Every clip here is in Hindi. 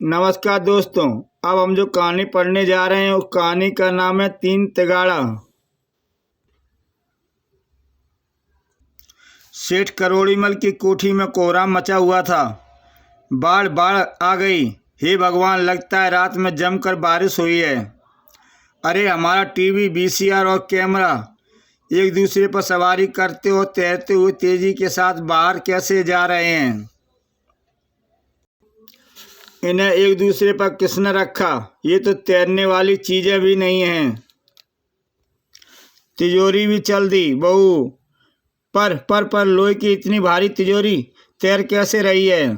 नमस्कार दोस्तों। अब हम जो कहानी पढ़ने जा रहे हैं उस कहानी का नाम है तीन तिगाड़ा। सेठ करोड़ीमल की कोठी में कोहराम मचा हुआ था। बाढ़ बाढ़ आ गई। हे भगवान, लगता है रात में जमकर बारिश हुई है। अरे हमारा टीवी, वीसीआर और कैमरा एक दूसरे पर सवारी करते और तैरते हुए तेजी के साथ बाहर कैसे जा रहे हैं। इन्हें एक दूसरे पर किसने रखा? ये तो तैरने वाली चीजें भी नहीं हैं। तिजोरी भी चल दी बहू। पर लोहे की इतनी भारी तिजोरी तैर कैसे रही है?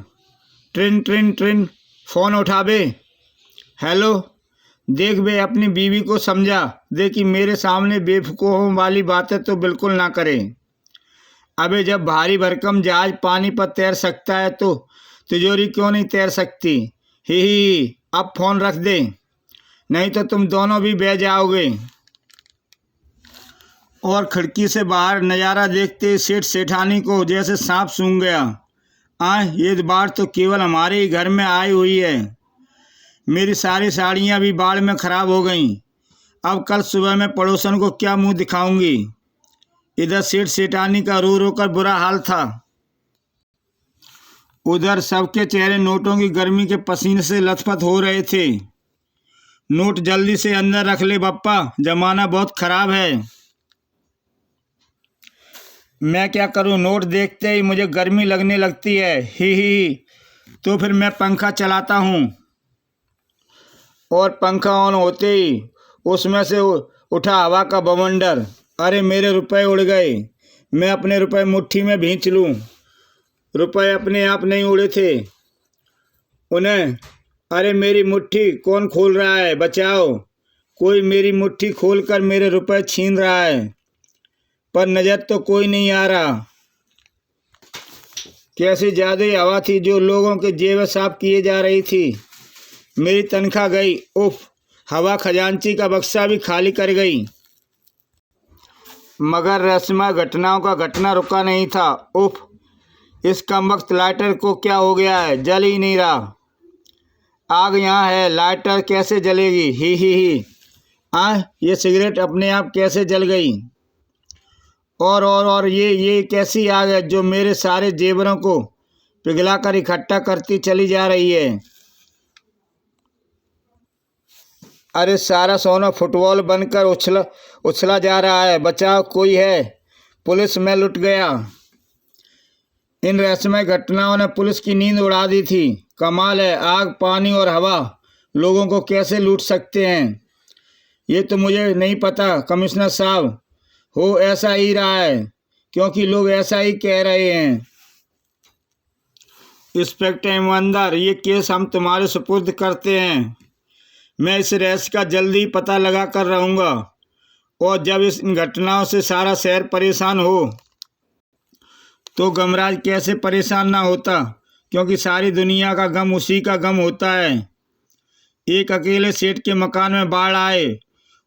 ट्रिन ट्रिन ट्रिन, फोन उठा बे। हेलो, देख बे, अपनी बीवी को समझा दे कि मेरे सामने बेवकूफ़ों वाली बातें तो बिल्कुल ना करे। अबे जब भारी भरकम जहाज पानी पर तैर सकता है तो तिजोरी क्यों नहीं तैर सकती? ही, अब फोन रख दे, नहीं तो तुम दोनों भी बह जाओगे। और खिड़की से बाहर नज़ारा देखते सेठ सेठानी को जैसे सांप सूंघ गया। ये बाढ़ तो केवल हमारे ही घर में आई हुई है। मेरी सारी साड़ियाँ भी बाढ़ में ख़राब हो गईं। अब कल सुबह मैं पड़ोसन को क्या मुंह दिखाऊंगी। इधर सेठ सेठानी का रो रो कर बुरा हाल था। उधर सबके चेहरे नोटों की गर्मी के पसीने से लथपथ हो रहे थे। नोट जल्दी से अंदर रख ले बप्पा, जमाना बहुत खराब है। मैं क्या करूं, नोट देखते ही मुझे गर्मी लगने लगती है। ही, तो फिर मैं पंखा चलाता हूं। और पंखा ऑन होते ही उसमें से उठा हवा का बवंडर। अरे मेरे रुपए उड़ गए। मैं अपने रुपए मुट्ठी में भींच लूं। रुपए अपने आप नहीं उड़े थे, उन्हें। अरे मेरी मुट्ठी कौन खोल रहा है? बचाओ, कोई मेरी मुट्ठी खोलकर मेरे रुपए छीन रहा है, पर नजर तो कोई नहीं आ रहा। कैसी जादुई हवा थी जो लोगों के जेब साफ किए जा रही थी। मेरी तनख्वाह गई। उफ, हवा खजांची का बक्सा भी खाली कर गई। मगर रहस्यमय घटनाओं का घटना रुका नहीं था। उफ, इस कमबख्त लाइटर को क्या हो गया है? जल ही नहीं रहा। आग यहाँ है, लाइटर कैसे जलेगी? ही। ये सिगरेट अपने आप कैसे जल गई? और ये कैसी आग है जो मेरे सारे जेवरों को पिघलाकर इकट्ठा करती चली जा रही है? अरे सारा सोना फुटबॉल बनकर उछला जा रहा है। बचाओ, कोई है? पुलिस में लुट गया। इन रहस्यमय घटनाओं ने पुलिस की नींद उड़ा दी थी। कमाल है, आग, पानी और हवा लोगों को कैसे लूट सकते हैं। ये तो मुझे नहीं पता कमिश्नर साहब। हो ऐसा ही रहा है, क्योंकि लोग ऐसा ही कह रहे हैं। इंस्पेक्टर ईमानदार, ये केस हम तुम्हारे सुपुर्द करते हैं। मैं इस रहस्य का जल्दी पता लगा कर रहूँगा। और जब इन घटनाओं से सारा शहर परेशान हो तो गमराज कैसे परेशान ना होता, क्योंकि सारी दुनिया का गम उसी का गम होता है। एक अकेले सेठ के मकान में बाढ़ आए,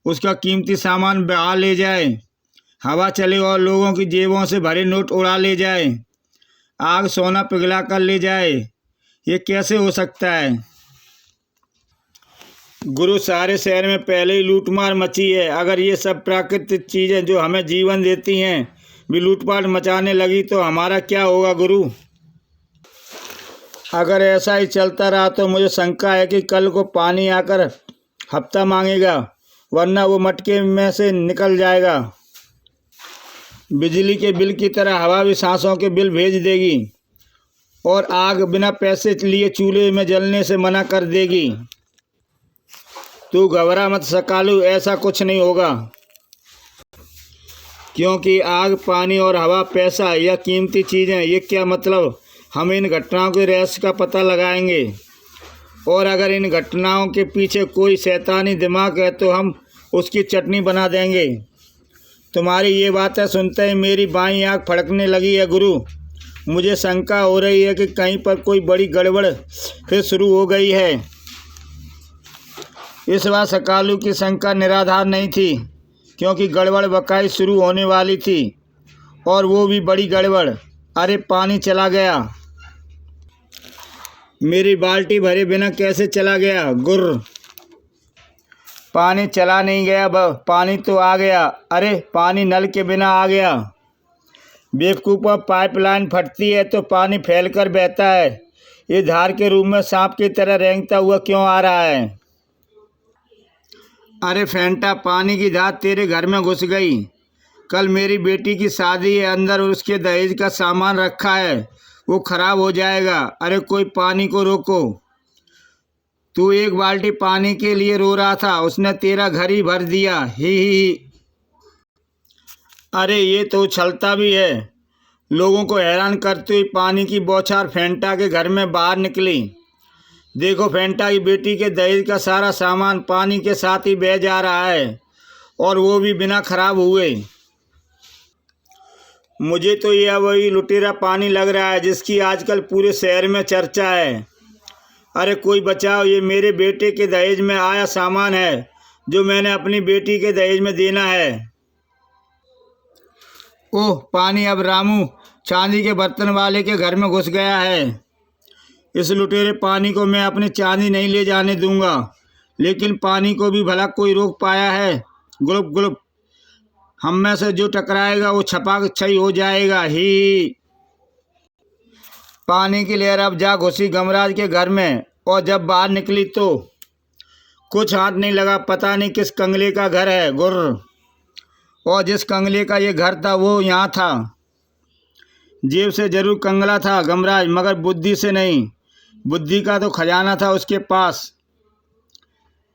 उसका कीमती सामान बहा ले जाए, हवा चले और लोगों की जेबों से भरे नोट उड़ा ले जाए, आग सोना पिघला कर ले जाए, ये कैसे हो सकता है? गुरु, सारे शहर में पहले ही लूटमार मची है। अगर ये सब प्राकृतिक चीज़ें जो हमें जीवन देती हैं भी लूटपाट मचाने लगी तो हमारा क्या होगा गुरु? अगर ऐसा ही चलता रहा तो मुझे शंका है कि कल को पानी आकर हफ्ता मांगेगा, वरना वो मटके में से निकल जाएगा। बिजली के बिल की तरह हवा भी सांसों के बिल भेज देगी और आग बिना पैसे लिए चूल्हे में जलने से मना कर देगी। तू घबरा मत सकालू, ऐसा कुछ नहीं होगा, क्योंकि आग, पानी और हवा, पैसा या कीमती चीज़ें, ये क्या मतलब? हम इन घटनाओं के रहस्य का पता लगाएंगे, और अगर इन घटनाओं के पीछे कोई शैतानी दिमाग है तो हम उसकी चटनी बना देंगे। तुम्हारी ये बातें सुनते ही मेरी बाईं आँख फड़कने लगी है गुरु। मुझे शंका हो रही है कि कहीं पर कोई बड़ी गड़बड़ फिर शुरू हो गई है। इस बार सकालू की शंका निराधार नहीं थी, क्योंकि गड़बड़ बकाई शुरू होने वाली थी, और वो भी बड़ी गड़बड़। अरे पानी चला गया। मेरी बाल्टी भरे बिना कैसे चला गया? गुर्र। पानी चला नहीं गया, पानी तो आ गया। अरे पानी नल के बिना आ गया। बेवकूफ़, पाइपलाइन फटती है तो पानी फैलकर बहता है। ये धार के रूप में सांप की तरह रेंगता हुआ क्यों आ रहा है? अरे फेंटा, पानी की धार तेरे घर में घुस गई। कल मेरी बेटी की शादी है, अंदर उसके दहेज का सामान रखा है, वो खराब हो जाएगा। अरे कोई पानी को रोको। तू एक बाल्टी पानी के लिए रो रहा था, उसने तेरा घर ही भर दिया। ही। अरे ये तो उछलता भी है। लोगों को हैरान करती हुई पानी की बौछार फेंटा के घर में बाहर निकली। देखो, फेंटा की बेटी के दहेज का सारा सामान पानी के साथ ही बह जा रहा है, और वो भी बिना खराब हुए। मुझे तो यह वही लुटेरा पानी लग रहा है जिसकी आजकल पूरे शहर में चर्चा है। अरे कोई बचाओ, ये मेरे बेटे के दहेज में आया सामान है जो मैंने अपनी बेटी के दहेज में देना है। ओह पानी अब रामू चांदी के बर्तन वाले के घर में घुस गया है। इस लुटेरे पानी को मैं अपनी चांदी नहीं ले जाने दूंगा, लेकिन पानी को भी भला कोई रोक पाया है? गुलुप गुलुप। हम में से जो टकराएगा वो छपाक छई हो जाएगा। ही। पानी की लहर अब जा घुसी गमराज के घर में, और जब बाहर निकली तो कुछ हाथ नहीं लगा। पता नहीं किस कंगले का घर है। गुर्र। और जिस कंगले का ये घर था वो यहाँ था। जेब से जरूर कंगला था गमराज, मगर बुद्धि से नहीं। बुद्धि का तो खजाना था उसके पास।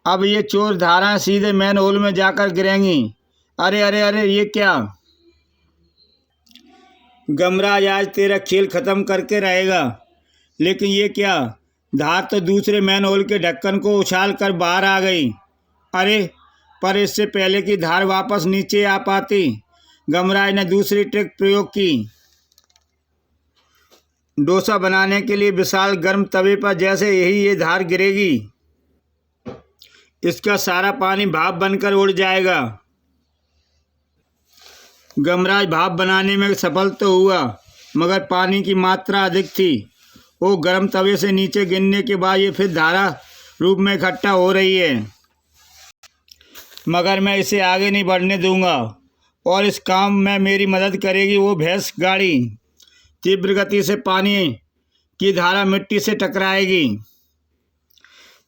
अब ये चोर धाराएं सीधे मैन होल में जाकर गिरेंगी। अरे अरे अरे, ये क्या? गमराज आज तेरा खेल खत्म करके रहेगा। लेकिन ये क्या? धार तो दूसरे मैन होल के ढक्कन को उछाल कर बाहर आ गई। अरे पर इससे पहले कि धार वापस नीचे आ पाती, गमराज ने दूसरी ट्रिक प्रयोग की। डोसा बनाने के लिए विशाल गर्म तवे पर जैसे यही ये धार गिरेगी, इसका सारा पानी भाप बनकर उड़ जाएगा। गमराज भाप बनाने में सफल तो हुआ, मगर पानी की मात्रा अधिक थी। वो गर्म तवे से नीचे गिरने के बाद ये फिर धारा रूप में इकट्ठा हो रही है। मगर मैं इसे आगे नहीं बढ़ने दूंगा, और इस काम में मेरी मदद करेगी वो भैंस गाड़ी। तीव्र गति से पानी की धारा मिट्टी से टकराएगी।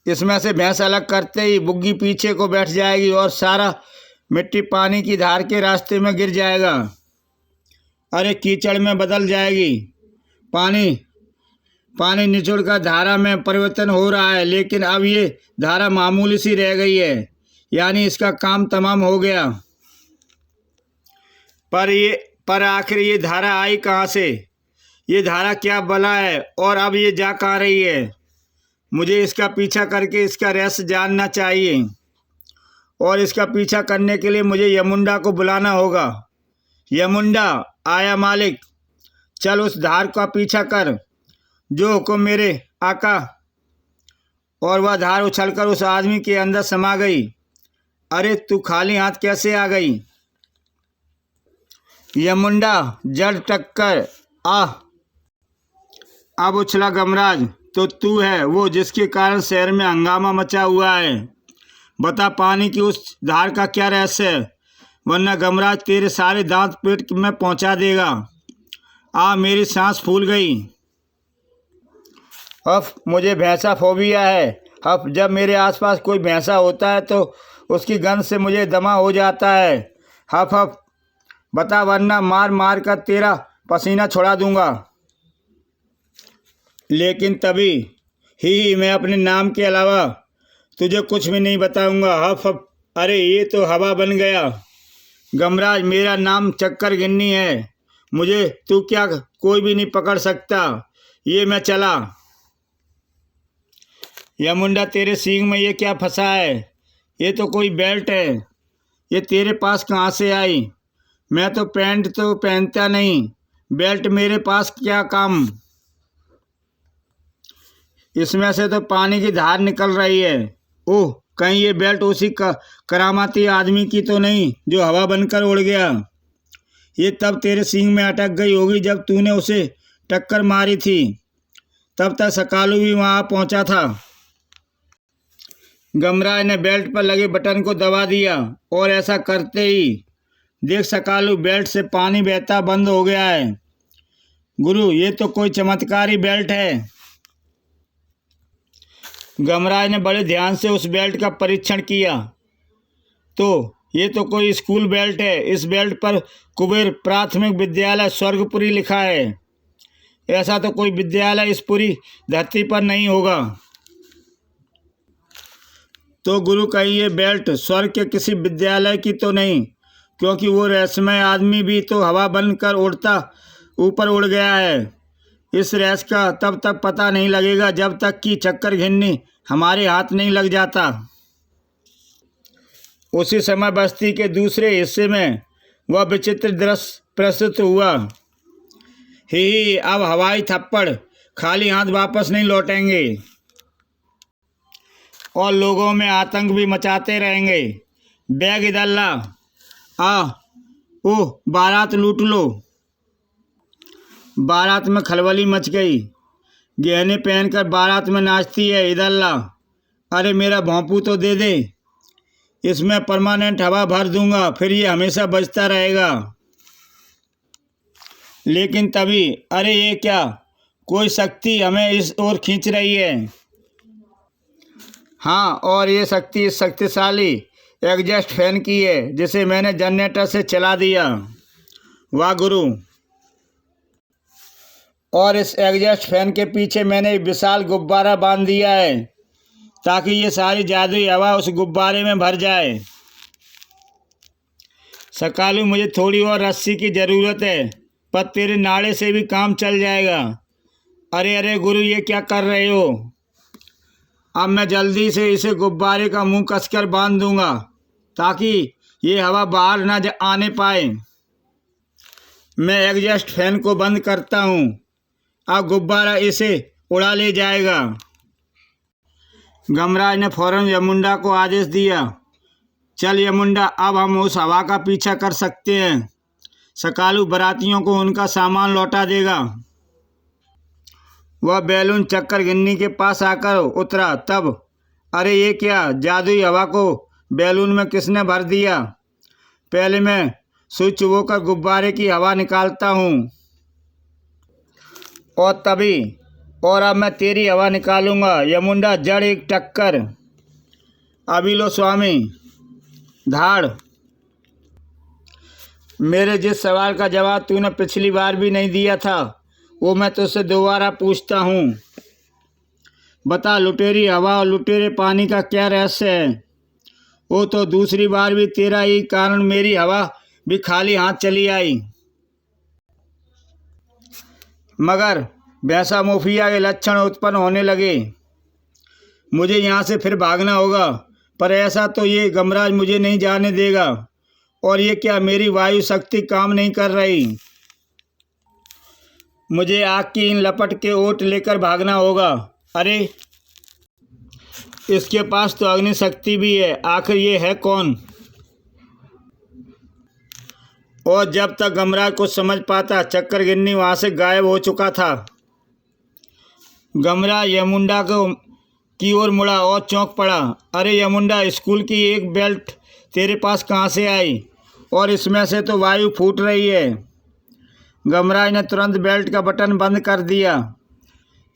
इसमें से भैंस अलग करते ही बुग्गी पीछे को बैठ जाएगी और सारा मिट्टी पानी की धार के रास्ते में गिर जाएगा। अरे कीचड़ में बदल जाएगी। पानी निचोड़कर धारा में परिवर्तन हो रहा है, लेकिन अब ये धारा मामूली सी रह गई है, यानी इसका काम तमाम हो गया। पर आखिर ये धारा आई कहाँ से? ये धारा क्या बला है, और अब ये जा कहाँ रही है? मुझे इसका पीछा करके इसका रहस्य जानना चाहिए, और इसका पीछा करने के लिए मुझे यमुंडा को बुलाना होगा। यमुंडा, आया मालिक, चल उस धार का पीछा कर, जो हुक्म मेरे आका। और वह धार उछलकर उस आदमी के अंदर समा गई। अरे तू खाली हाथ कैसे आ गई? यमुंडा, जड़ टक्कर। आह! अब उछला गमराज, तो तू है वो जिसके कारण शहर में हंगामा मचा हुआ है। बता पानी की उस धार का क्या रहस्य है, वरना गमराज तेरे सारे दांत पेट में पहुंचा देगा। मेरी सांस फूल गई। मुझे भैंसा फोबिया है। जब मेरे आसपास कोई भैंसा होता है तो उसकी गंध से मुझे दमा हो जाता है। बता, वरना मार मार कर तेरा पसीना छुड़ा दूंगा। लेकिन तभी ही मैं अपने नाम के अलावा तुझे कुछ भी नहीं बताऊंगा। अरे ये तो हवा बन गया। गमराज, मेरा नाम चक्कर गिन्नी है। मुझे तू क्या कोई भी नहीं पकड़ सकता। ये मैं चला। यमुंडा, तेरे सींग में ये क्या फंसा है? ये तो कोई बेल्ट है। ये तेरे पास कहाँ से आई? मैं तो पैंट तो पहनता नहीं, बेल्ट मेरे पास क्या काम? इसमें से तो पानी की धार निकल रही है। ओह, कहीं ये बेल्ट उसी करामाती आदमी की तो नहीं जो हवा बनकर उड़ गया? ये तब तेरे सींग में अटक गई होगी जब तूने उसे टक्कर मारी थी। तब तक सकालू भी वहाँ पहुँचा था। गमराज ने बेल्ट पर लगे बटन को दबा दिया और ऐसा करते ही देख सकालू बेल्ट से पानी बहता बंद हो गया है। गुरु, ये तो कोई चमत्कारी बेल्ट है। गमराज ने बड़े ध्यान से उस बेल्ट का परीक्षण किया तो ये तो कोई स्कूल बेल्ट है। इस बेल्ट पर कुबेर प्राथमिक विद्यालय स्वर्गपुरी लिखा है। ऐसा तो कोई विद्यालय इस पूरी धरती पर नहीं होगा। तो गुरु, कहीं ये बेल्ट स्वर्ग के किसी विद्यालय की तो नहीं, क्योंकि वो रहस्यमय आदमी भी तो हवा बनकर उड़ता ऊपर उड़ गया है। इस रहस्य का तब तक पता नहीं लगेगा जब तक कि चक्कर घिन्नी हमारे हाथ नहीं लग जाता। उसी समय बस्ती के दूसरे हिस्से में वह विचित्र दृश्य प्रस्तुत हुआ। ही, अब हवाई थप्पड़ खाली हाथ वापस नहीं लौटेंगे और लोगों में आतंक भी मचाते रहेंगे। बैग इधर ला, ओह बारात लूट लो। बारात में खलबली मच गई। गहने पहनकर बारात में नाचती है, इधर ला। अरे मेरा भोंपू तो दे दे, इसमें परमानेंट हवा भर दूंगा, फिर ये हमेशा बजता रहेगा। लेकिन तभी, अरे ये क्या, कोई शक्ति हमें इस ओर खींच रही है। हाँ, और ये शक्ति इस शक्तिशाली एग्जॉस्ट फैन की है जिसे मैंने जनरेटर से चला दिया। वाह गुरु, और इस एग्जॉस्ट फैन के पीछे मैंने एक विशाल गुब्बारा बांध दिया है ताकि ये सारी जादुई हवा उस गुब्बारे में भर जाए। सकालू, मुझे थोड़ी और रस्सी की ज़रूरत है, पर तेरे नाड़े से भी काम चल जाएगा। अरे अरे गुरु, ये क्या कर रहे हो? अब मैं जल्दी से इसे गुब्बारे का मुंह कसकर बांध दूंगा ताकि ये हवा बाहर ना आने पाए। मैं एग्जॉस्ट फैन को बंद करता हूँ। अब गुब्बारा इसे उड़ा ले जाएगा। गमराज ने फौरन यमुंडा को आदेश दिया, चल यमुंडा, अब हम उस हवा का पीछा कर सकते हैं। सकालू बारातियों को उनका सामान लौटा देगा। वह बैलून चक्कर गिन्नी के पास आकर उतरा तब, अरे ये क्या, जादुई हवा को बैलून में किसने भर दिया? पहले मैं सुई चुभोकर गुब्बारे की हवा निकालता हूँ और तभी, और अब मैं तेरी हवा निकालूंगा। यमुंडा, जड़ एक टक्कर। अभी लो स्वामी, धाड़। मेरे जिस सवाल का जवाब तूने पिछली बार भी नहीं दिया था वो मैं तुझसे दोबारा पूछता हूँ। बता, लुटेरी हवा और लुटेरे पानी का क्या रहस्य है? वो तो दूसरी बार भी तेरा ही कारण मेरी हवा भी खाली हाथ चली आई, मगर वैसा मुफिया के लक्षण उत्पन्न होने लगे। मुझे यहाँ से फिर भागना होगा, पर ऐसा तो ये गमराज मुझे नहीं जाने देगा। और ये क्या, मेरी वायु शक्ति काम नहीं कर रही। मुझे आग की इन लपट के ओट लेकर भागना होगा। अरे इसके पास तो अग्नि शक्ति भी है, आखिर ये है कौन? और जब तक गमराज कुछ समझ पाता चक्कर गिन्नी वहाँ से गायब हो चुका था। गमराज यमुंडा की ओर मुड़ा और चौंक पड़ा। अरे यमुंडा, स्कूल की एक बेल्ट तेरे पास कहाँ से आई? और इसमें से तो वायु फूट रही है। गमराज ने तुरंत बेल्ट का बटन बंद कर दिया।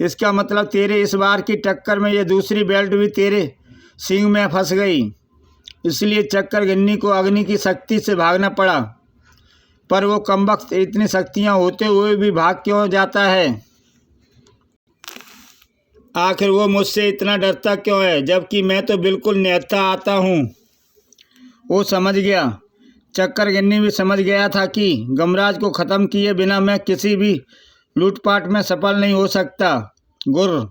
इसका मतलब तेरे इस बार की टक्कर में ये दूसरी बेल्ट भी तेरे सींग में फंस गई, इसलिए चक्कर गिन्नी को अग्नि की शक्ति से भागना पड़ा। पर वो कमबख्त इतनी शक्तियाँ होते हुए भी भाग क्यों जाता है? आखिर वो मुझसे इतना डरता क्यों है, जबकि मैं तो बिल्कुल निहत्था आता हूँ। वो समझ गया। चक्कर गिन्नी भी समझ गया था कि गमराज को ख़त्म किए बिना मैं किसी भी लूटपाट में सफल नहीं हो सकता। गुर्र,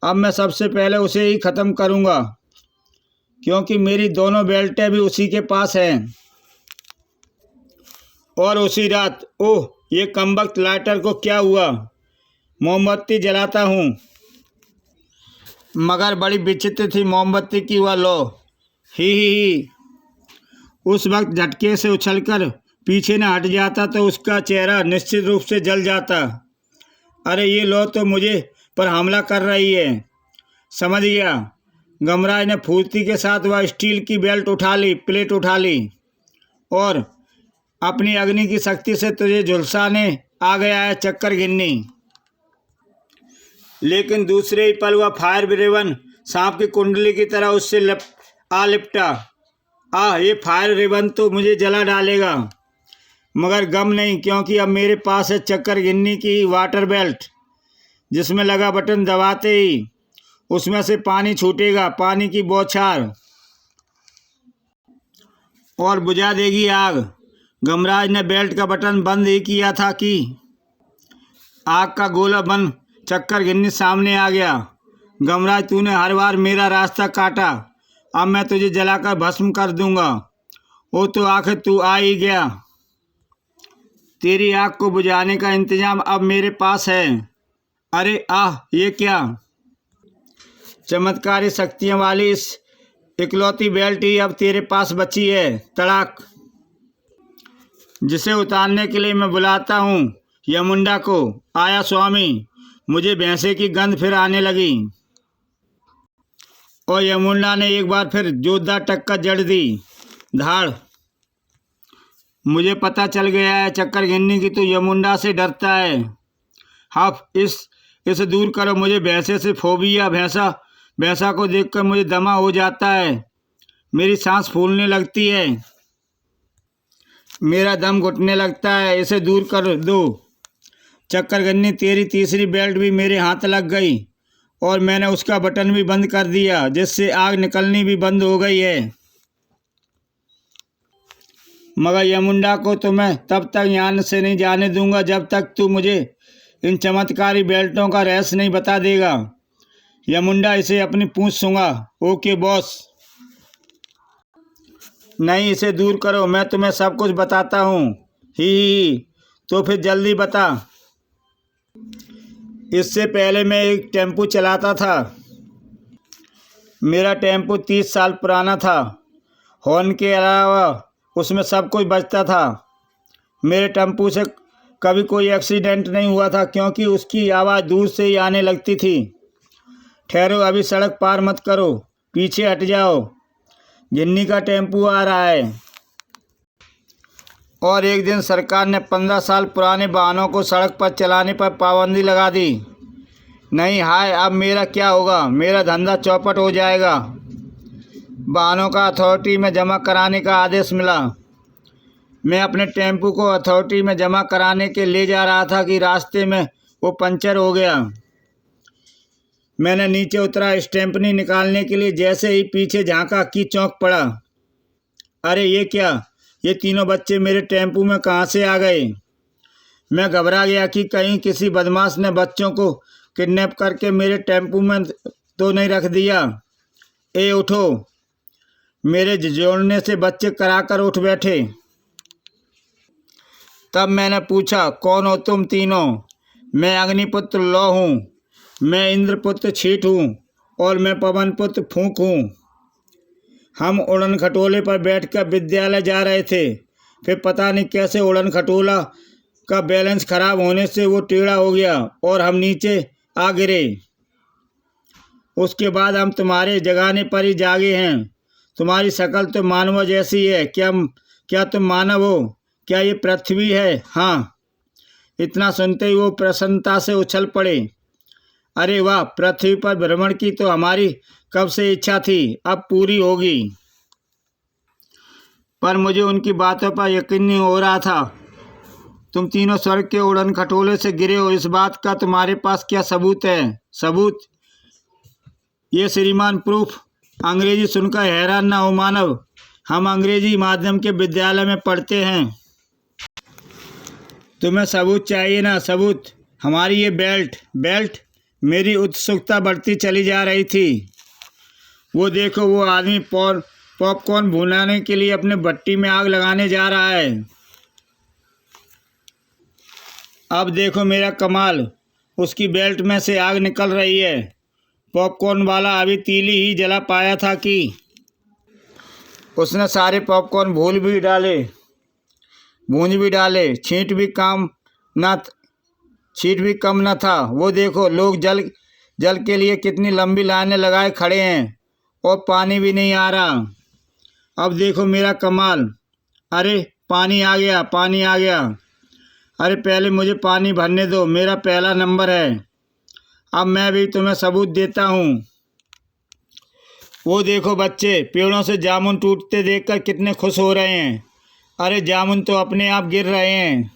अब मैं सबसे पहले उसे ही ख़त्म करूँगा, क्योंकि मेरी दोनों बेल्टें भी उसी के पास हैं। और उसी रात, ओह ये कमबख्त लाइटर को क्या हुआ? मोमबत्ती जलाता हूँ, मगर बड़ी विचित्र थी मोमबत्ती की वह लो। ही। उस वक्त झटके से उछलकर पीछे न हट जाता तो उसका चेहरा निश्चित रूप से जल जाता। अरे ये लो तो मुझे पर हमला कर रही है। समझ गया? गमराज ने फुर्ती के साथ वह स्टील की प्लेट उठा ली और अपनी अग्नि की शक्ति से तुझे झुलसाने आ गया है चक्कर गिन्नी। लेकिन दूसरे ही पल वह फायर रिबन सांप की कुंडली की तरह उससे लिपटा। ये फायर रिबन तो मुझे जला डालेगा, मगर गम नहीं, क्योंकि अब मेरे पास है चक्कर गिन्नी की वाटर बेल्ट, जिसमें लगा बटन दबाते ही उसमें से पानी छूटेगा, पानी की बौछार, और बुझा देगी आग। गमराज ने बेल्ट का बटन बंद ही किया था कि आग का गोला बन चक्कर गिन्नी सामने आ गया। गमराज, तूने हर बार मेरा रास्ता काटा, अब मैं तुझे जलाकर भस्म कर दूंगा। वो तो आखिर तू आ ही गया। तेरी आग को बुझाने का इंतजाम अब मेरे पास है। अरे ये क्या? चमत्कारी शक्तियों वाली इस इकलौती बेल्ट ही अब तेरे पास बची है, तड़ाक, जिसे उतारने के लिए मैं बुलाता हूँ यमुंडा को। आया स्वामी। मुझे भैंसे की गंध फिर आने लगी और यमुंडा ने एक बार फिर जोरदार टक्कर जड़ दी। धाड़। मुझे पता चल गया है चक्कर गिन्नी की तू यमुंडा से डरता है। हाँ, इसे दूर करो। मुझे भैंसे से फोबिया। भैंसा को देखकर मुझे दमा हो जाता है, मेरी सांस फूलने लगती है, मेरा दम घुटने लगता है। इसे दूर कर दो। चक्कर गिन्नी, तेरी तीसरी बेल्ट भी मेरे हाथ लग गई और मैंने उसका बटन भी बंद कर दिया, जिससे आग निकलनी भी बंद हो गई है। मगर यमुंडा को तो मैं तब तक यहाँ से नहीं जाने दूंगा जब तक तू मुझे इन चमत्कारी बेल्टों का रहस्य नहीं बता देगा। यमुंडा, इसे अपनी पूंछ सूंघा। Okay boss. नहीं, इसे दूर करो, मैं तुम्हें सब कुछ बताता हूँ। ही। तो फिर जल्दी बता। इससे पहले मैं एक टेम्पो चलाता था। मेरा टेम्पो 30 साल पुराना था। हॉर्न के अलावा उसमें सब कुछ बजता था। मेरे टेम्पो से कभी कोई एक्सीडेंट नहीं हुआ था, क्योंकि उसकी आवाज़ दूर से ही आने लगती थी। ठहरो, अभी सड़क पार मत करो, पीछे हट जाओ, गिन्नी का टेम्पो आ रहा है। और एक दिन सरकार ने 15 साल पुराने वाहनों को सड़क पर चलाने पर पाबंदी लगा दी। नहीं, हाय, अब मेरा क्या होगा? मेरा धंधा चौपट हो जाएगा। वाहनों का अथॉरिटी में जमा कराने का आदेश मिला। मैं अपने टेम्पो को अथॉरिटी में जमा कराने के ले जा रहा था कि रास्ते में वो पंचर हो गया। मैंने नीचे उतरा स्टेम्पनी निकालने के लिए, जैसे ही पीछे झांका कि चौंक पड़ा। अरे ये क्या? ये तीनों बच्चे मेरे टेम्पो में कहाँ से आ गए? मैं घबरा गया कि कहीं किसी बदमाश ने बच्चों को किडनैप करके मेरे टेम्पो में तो नहीं रख दिया। उठो। मेरे झिझोड़ने से बच्चे कराकर उठ बैठे। तब मैंने पूछा, कौन हो तुम तीनों? मैं अग्निपुत्र लौ हूँ, मैं इंद्रपुत्र छीट हूँ और मैं पवनपुत्र फूंक हूँ। हम उड़न खटोले पर बैठकर विद्यालय जा रहे थे। फिर पता नहीं कैसे उड़न खटोला का बैलेंस खराब होने से वो टेढ़ा हो गया और हम नीचे आ गिरे। उसके बाद हम तुम्हारे जगाने पर ही जागे हैं। तुम्हारी शक्ल तो मानव जैसी है। क्या तुम मानव हो? क्या ये पृथ्वी है? हाँ। इतना सुनते ही वो प्रसन्नता से उछल पड़े। अरे वाह, पृथ्वी पर भ्रमण की तो हमारी कब से इच्छा थी, अब पूरी होगी। पर मुझे उनकी बातों पर यकीन नहीं हो रहा था। तुम तीनों स्वर्ग के उड़न खटोले से गिरे हो, इस बात का तुम्हारे पास क्या सबूत है? सबूत? ये श्रीमान प्रूफ। अंग्रेजी सुनकर हैरान ना हो मानव, हम अंग्रेजी माध्यम के विद्यालय में पढ़ते हैं। तुम्हें सबूत चाहिए ना? सबूत? हमारी ये बेल्ट। मेरी उत्सुकता बढ़ती चली जा रही थी। वो देखो, वो आदमी पॉपकॉर्न भुनाने के लिए अपने भट्टी में आग लगाने जा रहा है। अब देखो मेरा कमाल, उसकी बेल्ट में से आग निकल रही है। पॉपकॉर्न वाला अभी तीली ही जला पाया था कि उसने सारे पॉपकॉर्न भूंज भी डाले। छींट भी कम न था। वो देखो, लोग जल के लिए कितनी लंबी लाइनें लगाए खड़े हैं और पानी भी नहीं आ रहा। अब देखो मेरा कमाल। अरे पानी आ गया, पानी आ गया। अरे पहले मुझे पानी भरने दो, मेरा पहला नंबर है। अब मैं भी तुम्हें सबूत देता हूँ। वो देखो बच्चे, पेड़ों से जामुन टूटते देखकर कितने खुश हो रहे हैं। अरे जामुन तो अपने आप गिर रहे हैं।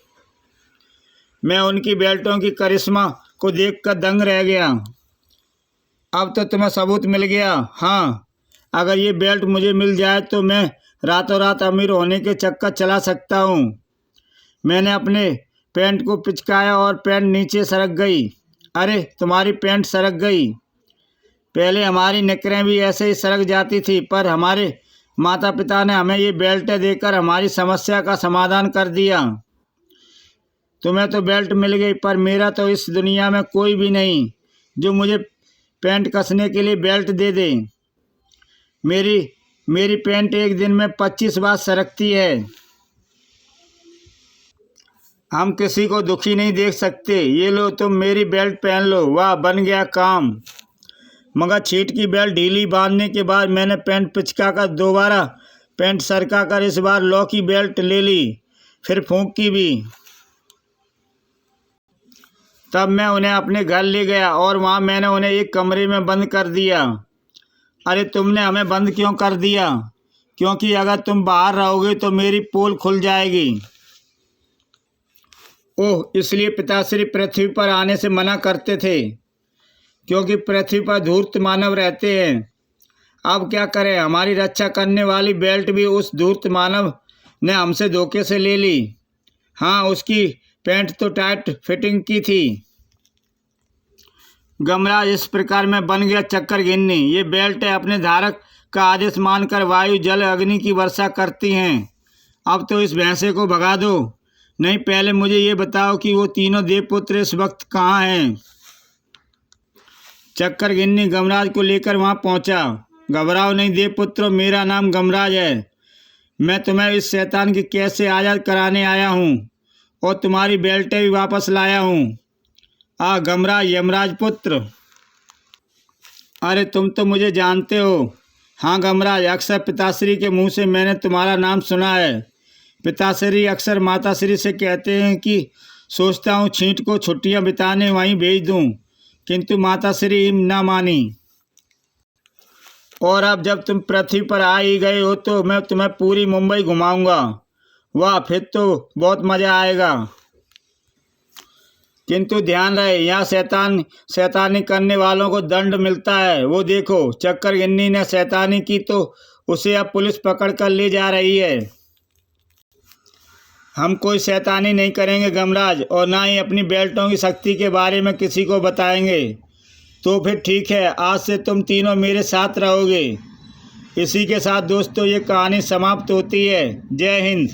मैं उनकी बेल्टों की करिश्मा को देखकर दंग रह गया। अब तो तुम्हें सबूत मिल गया। हाँ, अगर ये बेल्ट मुझे मिल जाए तो मैं रातों रात अमीर होने के चक्कर चला सकता हूँ। मैंने अपने पैंट को पिचकाया और पैंट नीचे सरक गई। अरे तुम्हारी पैंट सरक गई। पहले हमारी निकरें भी ऐसे ही सरक जाती थी, पर हमारे माता पिता ने हमें ये बेल्टें देकर हमारी समस्या का समाधान कर दिया। तुम्हें तो बेल्ट मिल गई, पर मेरा तो इस दुनिया में कोई भी नहीं जो मुझे पैंट कसने के लिए बेल्ट दे दे। मेरी पैंट एक दिन में 25 बार सरकती है। हम किसी को दुखी नहीं देख सकते। ये लो, तुम मेरी बेल्ट पहन लो। वाह, बन गया काम। मगर छीट की बेल्ट ढीली बांधने के बाद मैंने पैंट पिचका कर दोबारा पैंट सरका कर इस बार लॉ की बेल्ट ले ली, फिर फूंक की भी। तब मैं उन्हें अपने घर ले गया और वहाँ मैंने उन्हें एक कमरे में बंद कर दिया। अरे तुमने हमें बंद क्यों कर दिया? क्योंकि अगर तुम बाहर रहोगे तो मेरी पोल खुल जाएगी। ओह, इसलिए पिताश्री पृथ्वी पर आने से मना करते थे, क्योंकि पृथ्वी पर धूर्त मानव रहते हैं। अब क्या करें, हमारी रक्षा करने वाली बेल्ट भी उस धूर्त मानव ने हमसे धोखे से ले ली। हाँ, उसकी पैंट तो टाइट फिटिंग की थी। गमराज, इस प्रकार मैं बन गया चक्कर गिन्नी। ये बेल्ट अपने धारक का आदेश मानकर वायु जल अग्नि की वर्षा करती हैं। अब तो इस भैंसे को भगा दो। नहीं, पहले मुझे ये बताओ कि वो तीनों देवपुत्र इस वक्त कहाँ हैं? चक्कर गिन्नी गमराज को लेकर वहाँ पहुँचा। घबराओ नहीं देवपुत्रों, मेरा नाम गमराज है। मैं तुम्हें इस शैतान की कैद से आज़ाद कराने आया हूँ और तुम्हारी बेल्टें भी वापस लाया हूँ। आ गमराज, यमराज पुत्र। अरे तुम तो मुझे जानते हो। हाँ गमराज, अक्सर पिताश्री के मुंह से मैंने तुम्हारा नाम सुना है। पिताश्री अक्सर माताश्री से कहते हैं कि सोचता हूँ छींट को छुट्टियाँ बिताने वहीं भेज दूँ, किंतु माताश्री ना मानी। और अब जब तुम पृथ्वी पर आ ही गए हो तो मैं तुम्हें पूरी मुंबई घुमाऊंगा। वाह, फिर तो बहुत मज़ा आएगा। किंतु ध्यान रहे, यहाँ शैतानी करने वालों को दंड मिलता है। वो देखो, चक्कर गिन्नी ने शैतानी की तो उसे अब पुलिस पकड़ कर ले जा रही है। हम कोई शैतानी नहीं करेंगे गमराज, और ना ही अपनी बेल्टों की शक्ति के बारे में किसी को बताएंगे। तो फिर ठीक है, आज से तुम तीनों मेरे साथ रहोगे। इसी के साथ दोस्तों ये कहानी समाप्त होती है। जय हिंद।